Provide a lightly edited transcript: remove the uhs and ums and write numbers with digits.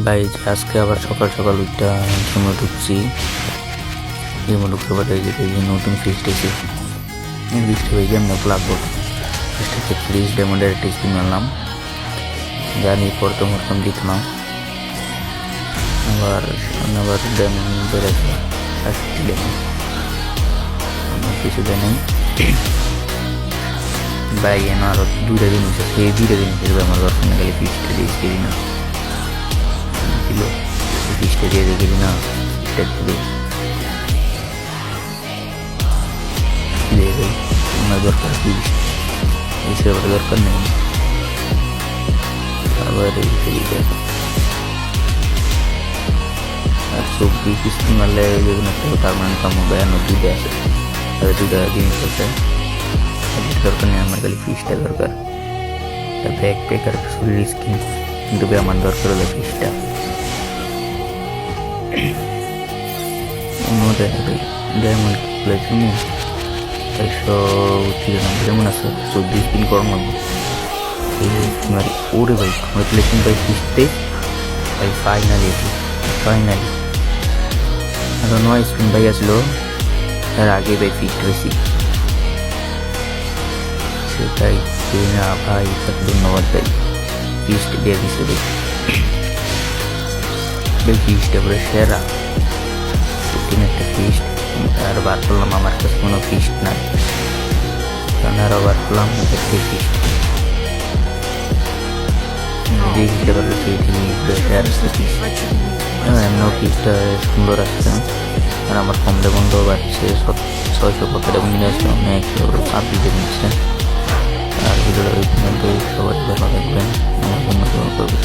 ভাই আজকে আবার সকাল সকাল উঠটা জিমে ঢুকছি। জিমে ঢুকতে পারে এই যে নতুন ফিস্ট এসে ফিস্টে ভাই কেমন লাগবো। ফিস্টে 30 ডায়মন্ডের টিস্পি মারলাম, জানি প্রথম দিত না। আবার আবার ডায়মন্ড বেড়েছে 60 ডায়মন্ড, কিছু দেয় নেই ভাই। এনে আরো 2টা জিনিস আছে, এই 2টা জিনিসের আমার দরকার না গেলে ফিস্টে দিয়েছি না ছিল, ফিস্টে দিয়ে দেখি না ফিস্টে আমার দরকার ফিস্ট, এসে আবার দরকার নেই। আবার আর 24 স্পিন মারলে যেগুলো তার মানে কামো বেয়ানো 2টা আছে, তাহলে 2টা জিনিস আছে দরকার নেই। আমার খালি ফিশটা দরকার, ব্যাক প্যাক আর শরীর স্কিন, কিন্তু আমার দরকার হলো ফিশটা। ডায়মন্ড জন্য 193 যেমন আছে 14 স্পিন করা লাগবে। ওরে ভাই কংগ্রেচুলেশন ভাই, ফিশতে ভাই ফাইনালি আরো 9 স্পিন ভাই আসলো, তার আগে ভাই ফিট হয়েছি সেটাই না ভাই। ধন্যবাদ ভাই, ফিস্ট দিয়ে দিছে ভাই, ফিস্ট এবারে সেরা একটা ফিস্ট। আর বার করলাম, আমার কাছে কোনো ফিস্ট নাই, কারণ আরও বার করলাম একটা ফিস্ট দিতে পারলে এমনও ফিস্টটা সুন্দর আসছে। আর আমার কম বন্ধ বাড়ছে 600 কত ডায়মন্ড নিয়েছে, অনেক 26 নিচ্ছে। আর ভিডিওটা সবাই ভালো থাকবেন, আমার জন্য করবেন।